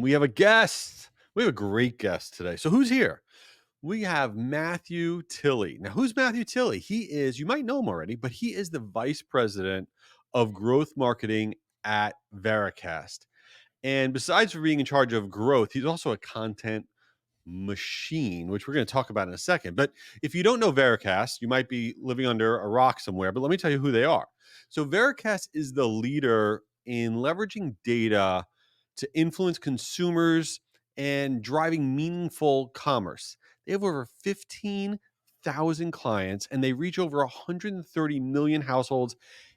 We have a guest. We have a great guest today. So who's here? We have Matthew Tilley. Now, who's Matthew Tilley? He is, you might know him already, but he is the vice president of growth marketing at Vericast. And besides for being in charge of growth, he's also a content machine, which we're going to talk about in a second. But if you don't know Vericast, you might be living under a rock somewhere. But let me tell you who they are. So Vericast is the leader in leveraging data to influence consumers and driving meaningful commerce. They have over 15,000 clients and they reach over 130 million households.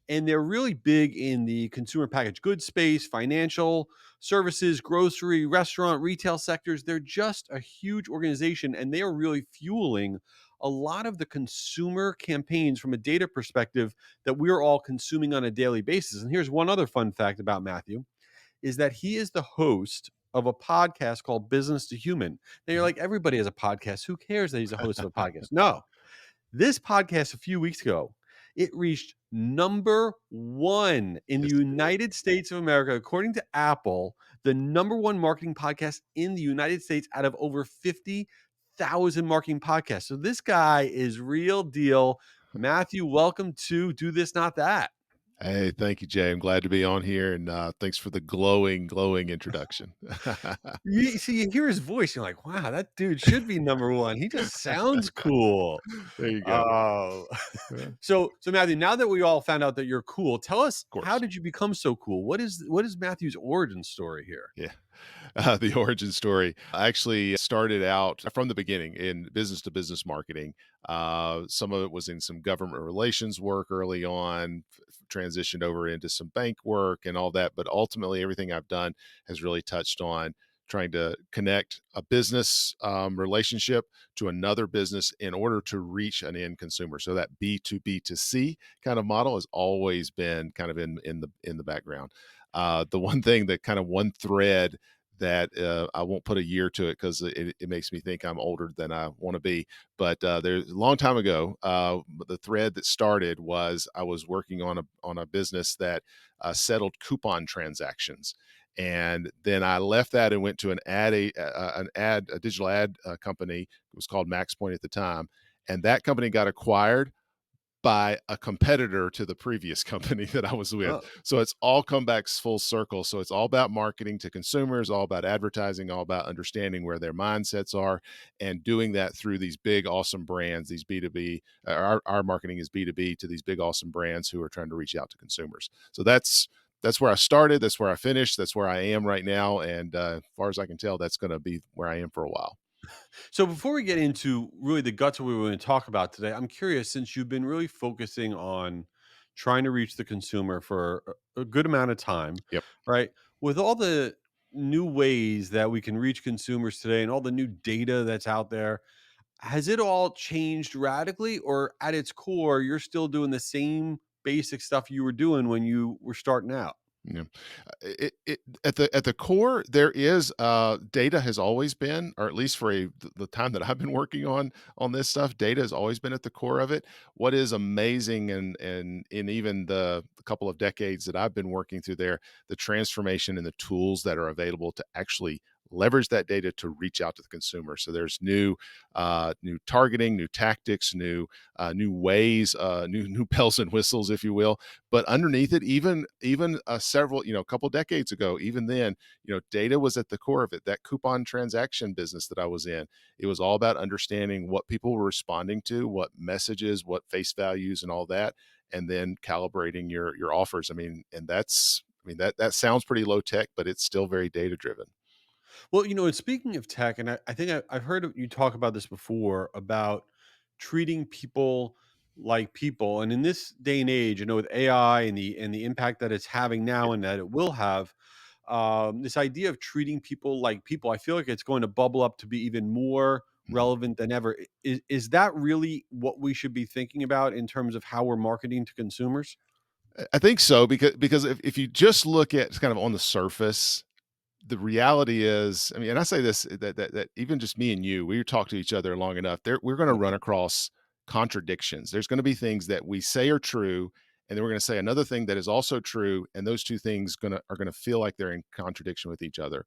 And they're really big in the consumer packaged goods space, financial services, grocery, restaurant, retail sectors. They're just a huge organization and they are really fueling a lot of the consumer campaigns from a data perspective that we're all consuming on a daily basis. And here's one other fun fact about Matthew is that he is the host of a podcast called Business to Human. Now you're like, everybody has a podcast. Who cares that he's a host of a podcast? No, this podcast a few weeks ago, it reached number one in the Yes, it did. United States of America, according to Apple, the number one marketing podcast in the United States out of over 50,000 marketing podcasts. So this guy is real deal. Matthew, welcome to Do This, Not That. Hey, thank you, Jay. I'm glad to be on here, and thanks for the glowing introduction. You see, you hear his voice, you're like, wow, that dude should be number one. He just sounds cool. There you go. Oh, Yeah, of so Matthew, now that we all found out that you're cool, tell us, how course. did you become so cool? What is Matthew's origin story here? Yeah. The origin story. I actually started out from the beginning in business to business marketing. Some of it was in some government relations work early on, transitioned over into some bank work and all that. But ultimately, everything I've done has really touched on trying to connect a business relationship to another business in order to reach an end consumer. So that B2B to C kind of model has always been kind of in the background. The one thing that kind of one thread that I won't put a year to it because it makes me think I'm older than I want to be. But there's a long time ago, the thread that started was I was working on a business that settled coupon transactions, and then I left that and went to a digital ad company. It was called Max Point at the time, and that company got acquired by a competitor to the previous company that I was with. Oh, So it's all come back full circle. So it's all about marketing to consumers, all about advertising, all about understanding where their mindsets are, and doing that through these big, awesome brands, these B2B. Our marketing is B2B to these big, awesome brands who are trying to reach out to consumers. So that's where I started. That's where I finished. That's where I am right now. And as far as I can tell, that's going to be where I am for a while. so before we get into really the guts of what we're going to talk about today, I'm curious, since you've been really focusing on trying to reach the consumer for a good amount of time, Yep. right? With all the new ways that we can reach consumers today and all the new data that's out there, has it all changed radically, or at its core, you're still doing the same basic stuff you were doing when you were starting out? Yeah. At the core, there is data has always been, or at least for the time that I've been working on this stuff, data has always been at the core of it. What is amazing, and in even the couple of decades that I've been working through there, the transformation and the tools that are available to actually leverage that data to reach out to the consumer. So there's new targeting, new tactics, new ways, new bells and whistles, if you will. But underneath it, even several, a couple decades ago, even then, data was at the core of it. That coupon transaction business that I was in, it was all about understanding what people were responding to, what messages, what face values, and all that, and then calibrating your offers. That sounds pretty low tech, but it's still very data driven. Well, and speaking of tech, and I think I've heard you talk about this before about treating people like people. And in this day and age, with AI and the impact that it's having now and that it will have, this idea of treating people like people, I feel like it's going to bubble up to be even more Mhm. relevant than ever. Is that really what we should be thinking about in terms of how we're marketing to consumers? I think so because if you just look at kind of on the surface, the reality is, I mean, and I say this that even just me and you, we talk to each other long enough, we're going to run across contradictions. There's going to be things that we say are true, and then we're going to say another thing that is also true, and those two things are going to feel like they're in contradiction with each other.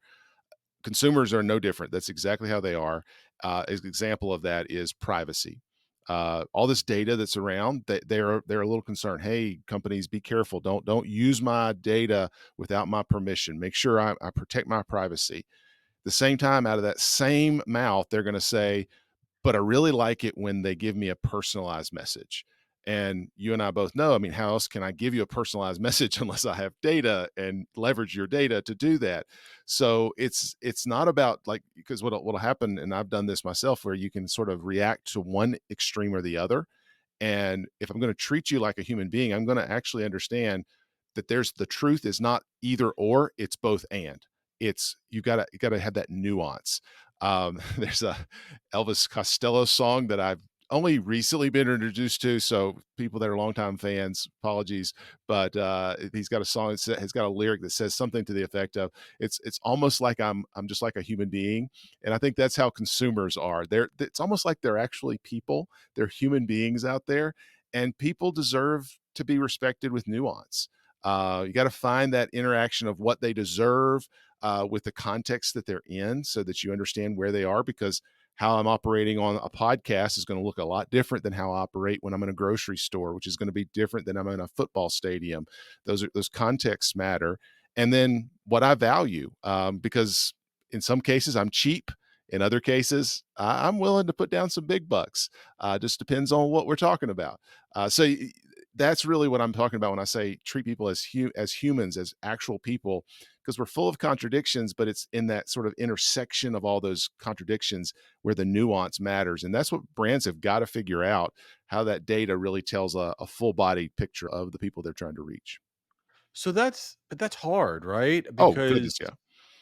consumers are no different. That's exactly how they are. An example of that is privacy. All this data that's around, they're a little concerned. Hey, companies, be careful. Don't use my data without my permission. Make sure I protect my privacy. The same time, out of that same mouth, they're going to say, but I really like it when they give me a personalized message. And you and I both know, I mean, how else can I give you a personalized message unless I have data and leverage your data to do that? So it's not about like, because what'll happen, and I've done this myself, where you can sort of react to one extreme or the other. And if I'm going to treat you like a human being, I'm going to actually understand that there's the truth is not either or, it's both and. It's you gotta have that nuance. There's a Elvis Costello song that I've only recently been introduced to, so people that are longtime fans, apologies, but he's got a song that has got a lyric that says something to the effect of, "It's almost like I'm just like a human being," and I think that's how consumers are. It's almost like they're actually people. They're human beings out there, and people deserve to be respected with nuance. You got to find that interaction of what they deserve with the context that they're in so that you understand where they are, because how I'm operating on a podcast is going to look a lot different than how I operate when I'm in a grocery store, which is going to be different than I'm in a football stadium. Those contexts matter. And then what I value, because in some cases I'm cheap. In other cases, I'm willing to put down some big bucks. Just depends on what we're talking about. That's really what I'm talking about when I say treat people as humans, as actual people, because we're full of contradictions, but it's in that sort of intersection of all those contradictions where the nuance matters. And that's what brands have got to figure out, how that data really tells a full body picture of the people they're trying to reach. So that's hard, right? Oh, goodness. Because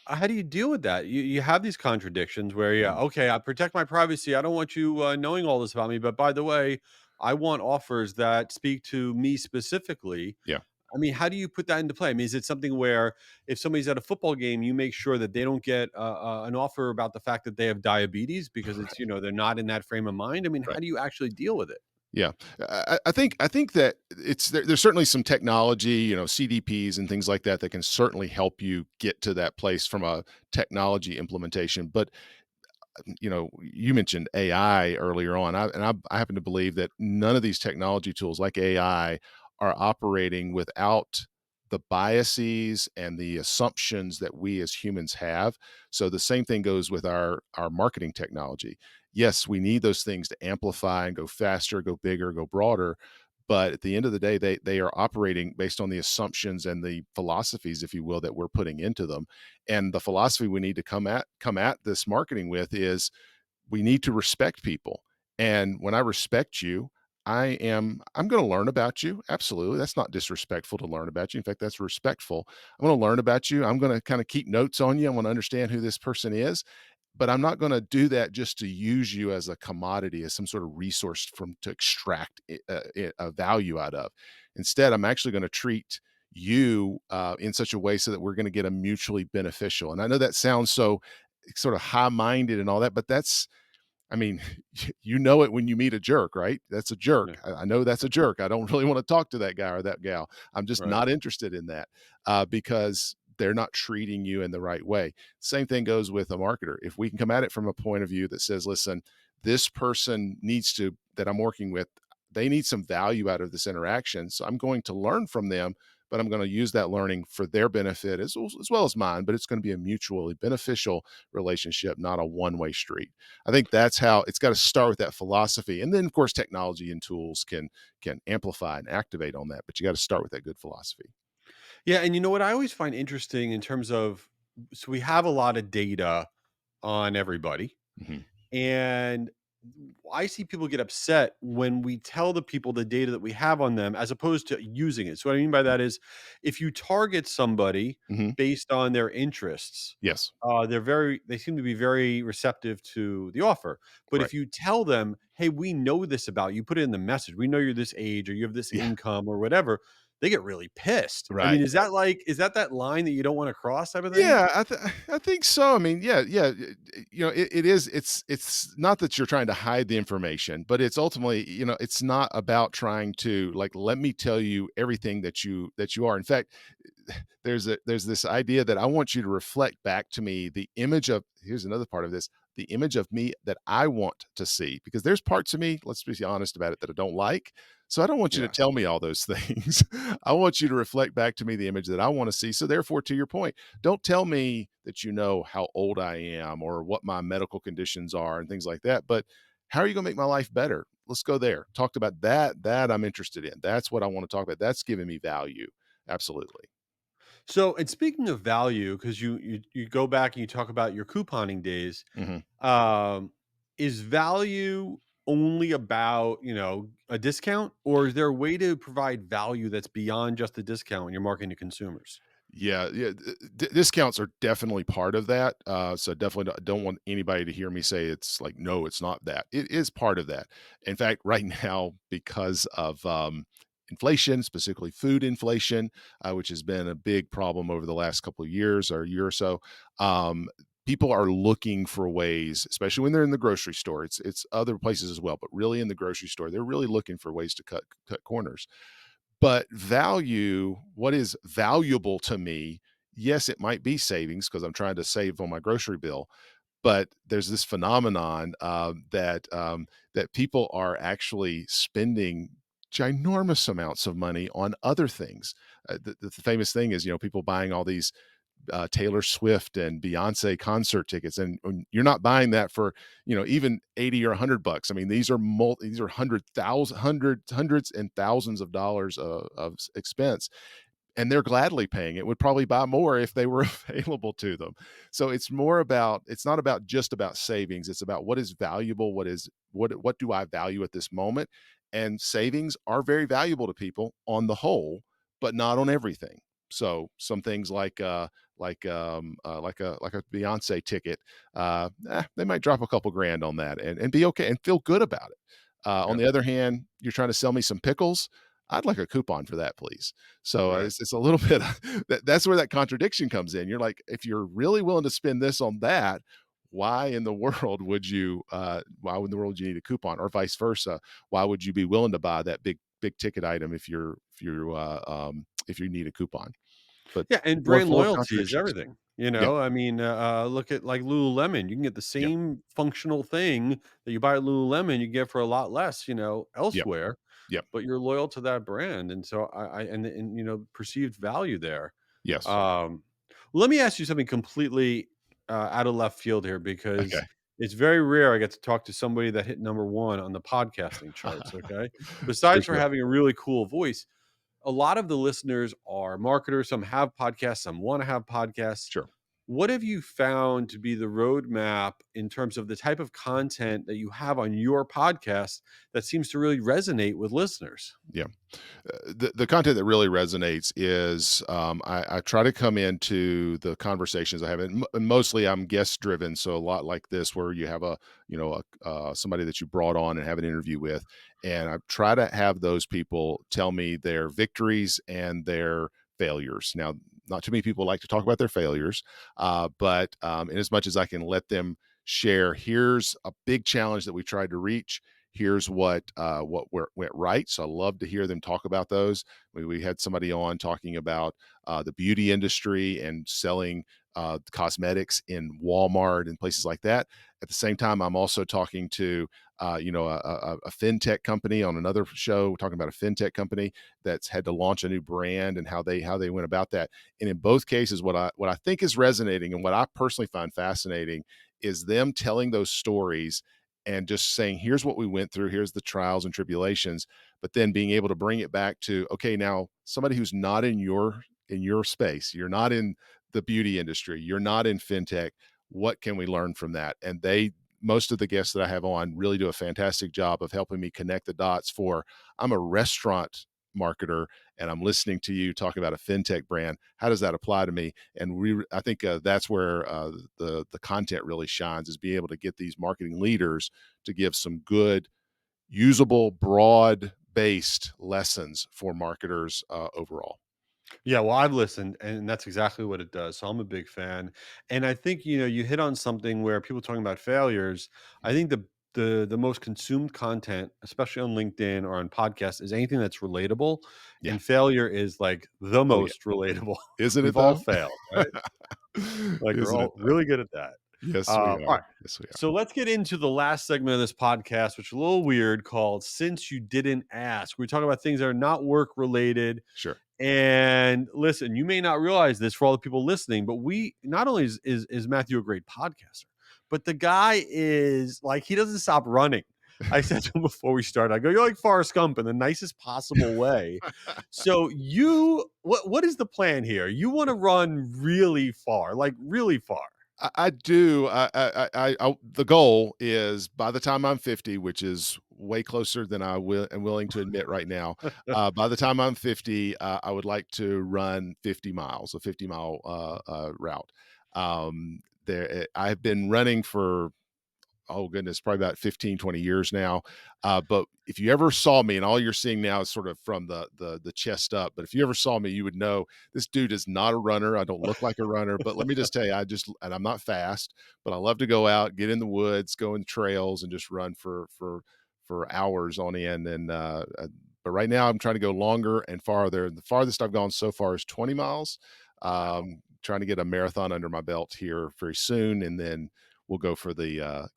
Yeah. how do you deal with that? You have these contradictions where, yeah, Mhm. okay, I protect my privacy. I don't want you knowing all this about me. But by the way, I want offers that speak to me specifically. Yeah. I mean, how do you put that into play? I mean, is it something where if somebody's at a football game, you make sure that they don't get an offer about the fact that they have diabetes because it's, Right. they're not in that frame of mind? I mean, how Right. do you actually deal with it? Yeah, I think that there's certainly some technology, CDPs and things like that, that can certainly help you get to that place from a technology implementation. But you mentioned AI earlier on. I happen to believe that none of these technology tools like AI are operating without the biases and the assumptions that we as humans have. So the same thing goes with our marketing technology. Yes, we need those things to amplify and go faster, go bigger, go broader. But at the end of the day, they are operating based on the assumptions and the philosophies, if you will, that we're putting into them. And the philosophy we need to come at this marketing with is we need to respect people. And when I respect you, I'm going to learn about you. Absolutely. That's not disrespectful to learn about you. In fact, that's respectful. I'm going to learn about you. I'm going to kind of keep notes on you. I want to understand who this person is, but I'm not going to do that just to use you as a commodity, as some sort of resource from to extract a value out of. Instead, I'm actually going to treat you in such a way so that we're going to get a mutually beneficial. And I know that sounds so sort of high minded and all that, but that's, I mean, you know it when you meet a jerk, right? That's a Yeah, jerk. I know that's a jerk. I don't really want to talk to that guy or that gal. I'm just right. not interested in that because they're not treating you in the right way. Same thing goes with a marketer. If we can come at it from a point of view that says, listen, this person that I'm working with, they need some value out of this interaction. So I'm going to learn from them, but I'm going to use that learning for their benefit as well as mine. But it's going to be a mutually beneficial relationship, not a one-way street. I think that's how it's got to start with that philosophy. And then of course technology and tools can amplify and activate on that, but you got to start with that good philosophy. Yeah, and you know what I always find interesting in terms of, so we have a lot of data on everybody. Mhm. And I see people get upset when we tell the people the data that we have on them as opposed to using it. So what I mean by that is if you target somebody Mhm. based on their interests, Yes. they seem to be very receptive to the offer. But Right. if you tell them, hey, we know this about you, put it in the message, we know you're this age or you have this Yeah. income or whatever, they get really pissed. I mean, Right. is that line that you don't want to cross type of thing? Yeah, I think so. I mean, yeah, yeah. It is. It's not that you're trying to hide the information, but it's ultimately, it's not about trying to like let me tell you everything that you are. In fact, there's this idea that I want you to reflect back to me the image of, here's another part of this, the image of me that I want to see, because there's parts of me, let's be honest about it, that I don't like. So I don't want you to Yeah. tell me all those things. I want you to reflect back to me the image that I want to see. So therefore, to your point, don't tell me that you know how old I am or what my medical conditions are and things like that, but how are you going to make my life better? Let's go there. Talked about that I'm interested in. That's what I want to talk about. That's giving me value. Absolutely. So, and speaking of value, because you go back and you talk about your couponing days, Mhm. um, is value only about, a discount, or is there a way to provide value that's beyond just the discount when you're marketing to consumers? Yeah, yeah. Discounts are definitely part of that. So definitely don't want anybody to hear me say it's like, no, it's not that. It is part of that. In fact, right now, because of inflation, specifically food inflation, which has been a big problem over the last couple of years or year or so, um, people are looking for ways, especially when they're in the grocery store. It's other places as well, but really in the grocery store, they're really looking for ways to cut corners. But value, what is valuable to me? Yes, it might be savings because I'm trying to save on my grocery bill, but there's this phenomenon that people are actually spending ginormous amounts of money on other things. The famous thing is, people buying all these Taylor Swift and Beyonce concert tickets, and you're not buying that for even 80 or $100. I mean, these are hundreds and thousands of dollars of expense, and they're gladly paying it, would probably buy more if they were available to them. So it's not about just about savings. It's about what is valuable, what do I value at this moment? And savings are very valuable to people on the whole, but not on everything. So some things like a Beyonce ticket, they might drop a couple grand on that and be okay and feel good about it. On Yeah. the other hand, you're trying to sell me some pickles. I'd like a coupon for that, please. So Right. it's a little bit that's where that contradiction comes in. You're like, if you're really willing to spend this on that, why in the world would why in the world would you need a coupon, or vice versa? Why would you be willing to buy that big ticket item if you need a coupon? But Yeah, and we're brand full of loyalty is contradictions. everything. Yeah, I mean, look at like Lululemon. You can get the yeah, same functional thing that you buy at Lululemon, you get for a lot less, yeah, elsewhere, yeah. but you're loyal to that brand. And so and perceived value there. Yes. Um, let me ask you something completely out of left field here, Okay. because it's very rare I get to talk to somebody that hit number one on the podcasting charts. Okay. For Besides for sure. having a really cool voice, a lot of the listeners are marketers. Some have podcasts, some want to have podcasts. Sure. What have you found to be the roadmap in terms of the type of content that you have on your podcast that seems to really resonate with listeners? Yeah. The content that really resonates is I try to come into the conversations I have, and mostly I'm guest driven. So a lot like this, where you have somebody that you brought on and have an interview with, and I try to have those people tell me their victories and their failures. Now, not too many people like to talk about their failures, but in as much as I can let them share, here's a big challenge that we tried to reach, here's went right. So I love to hear them talk about those. We had somebody on talking about the beauty industry and selling cosmetics in Walmart and places like that. At the same time, I'm also talking to a fintech company on another show, talking about a fintech company that's had to launch a new brand and how they went about that. And in both cases, what I think is resonating and what I personally find fascinating is them telling those stories and just saying, here's what we went through, here's the trials and tribulations, but then being able to bring it back to, okay, now somebody who's not in your space, you're not in the beauty industry, you're not in fintech, what can we learn from that? And most of the guests that I have on really do a fantastic job of helping me connect the dots for, I'm a restaurant marketer and I'm listening to you talk about a fintech brand. How does that apply to me? And I think that's where the content really shines, is be able to get these marketing leaders to give some good, usable, broad based lessons for marketers overall. Yeah, well, I've listened, and that's exactly what it does. So I'm a big fan. And I think, you hit on something where people talking about failures. I think the most consumed content, especially on LinkedIn or on podcasts, is anything that's relatable, Yeah. and failure is like the Oh, yeah. most relatable. Isn't it We've all though? failed, right? Like we're Isn't it all though? really good at that. Yes, we All are. right. Yes, we are. So let's get into the last segment of this podcast, which is a little weird, called Since You Didn't Ask. We talk about things that are not work related. Sure. And listen, you may not realize this for all the people listening, but we not only is Matthew a great podcaster, but the guy is like he doesn't stop running. I said to him before we started, I go, "You're like Forrest Gump in the nicest possible way." So what is the plan here? You want to run really far, like really far. I do. The goal is by the time I'm 50, which is way closer than am willing to admit right now. By the time I'm 50, I would like to run 50 miles, a 50-mile route. I've been running for, oh goodness, probably about 15, 20 years now. But if you ever saw me, and all you're seeing now is sort of from the chest up, but if you ever saw me, you would know this dude is not a runner. I don't look like a runner, but let me just tell you, and I'm not fast, but I love to go out, get in the woods, go in trails, and just run for hours on end. But right now I'm trying to go longer and farther. The farthest I've gone so far is 20 miles. Wow. Trying to get a marathon under my belt here very soon, and then we'll go for the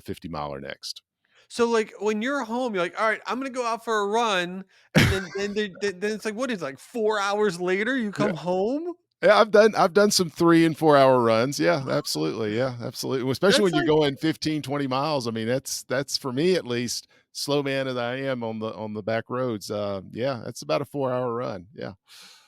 50 miler next. So like when you're home, you're like, all right, I'm gonna go out for a run, and then it's like what is it, like 4 hours later you Yeah. come home? Yeah, I've done some 3 and 4 hour runs. Yeah, absolutely. Yeah, absolutely. Well, especially That's when you're like going 15, 20 miles. I mean, that's for me at least, slow man that I am on the back roads. Yeah, that's about a 4 hour run. Yeah.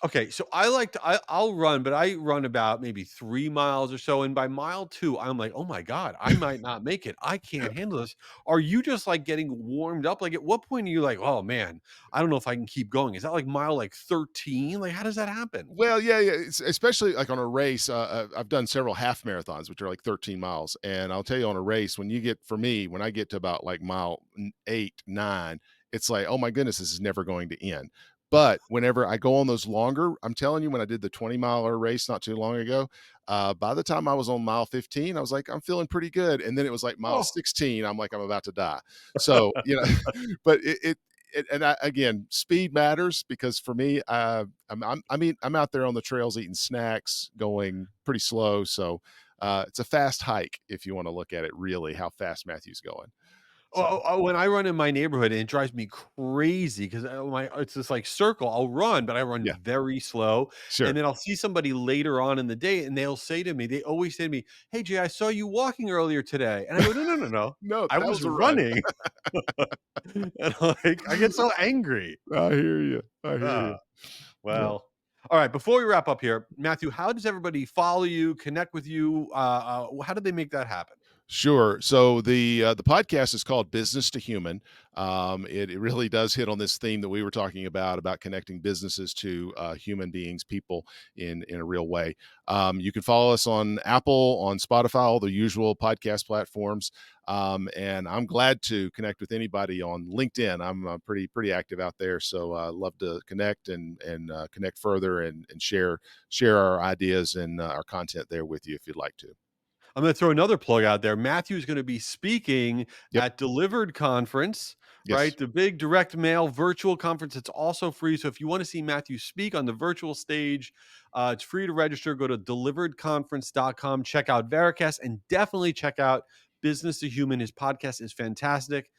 okay. So I like to I'll run, but I run about maybe 3 miles or so, and by mile two, I'm like, oh my god, I might not make it. I can't handle this. Are you just like getting warmed up? Like at what point are you like, oh man, I don't know if I can keep going? Is that like mile like 13? Like how does that happen? Well, yeah, yeah. Especially like on a race. I've done several half marathons, which are like 13 miles. And I'll tell you, on a race, for me, when I get to about like mile eight, nine, it's like, oh my goodness, this is never going to end. But whenever I go on those longer, I'm telling you, when I did the 20-miler race not too long ago, by the time I was on mile 15, I was like, I'm feeling pretty good. And then it was like mile Oh, 16, I'm like, I'm about to die. So, but again, speed matters because for me, I'm out there on the trails eating snacks, going pretty slow. So it's a fast hike if you want to look at it really, how fast Matthew's going. So when I run in my neighborhood, and it drives me crazy because my it's this like circle. I'll run, but I run yeah, very slow, and sure. then I'll see somebody later on in the day, and they'll say to me, they always say to me, "Hey Jay, I saw you walking earlier today," and I go, "No, no, no, no, No, I that was was a run. running," and like I get so angry. I hear you. I hear Ah, you. Yeah. well, all right. Before we wrap up here, Matthew, how does everybody follow you, connect with you? How do they make that happen? Sure. So the podcast is called Business to Human. It really does hit on this theme that we were talking about connecting businesses to human beings, people in a real way. You can follow us on Apple, on Spotify, all the usual podcast platforms. And I'm glad to connect with anybody on LinkedIn. I'm pretty active out there, so love to connect and connect further and share our ideas and our content there with you if you'd like to. I'm going to throw another plug out there. Matthew's going to be speaking Yep. at Delivered Conference, Yes. right? The big direct mail virtual conference. It's also free. So if you want to see Matthew speak on the virtual stage, it's free to register. Go to deliveredconference.com, check out Vericast, and definitely check out Business to Human. His podcast is fantastic.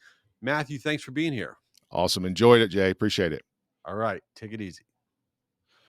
Matthew, thanks for being here. Awesome. Enjoyed it, Jay. Appreciate it. All right, take it easy.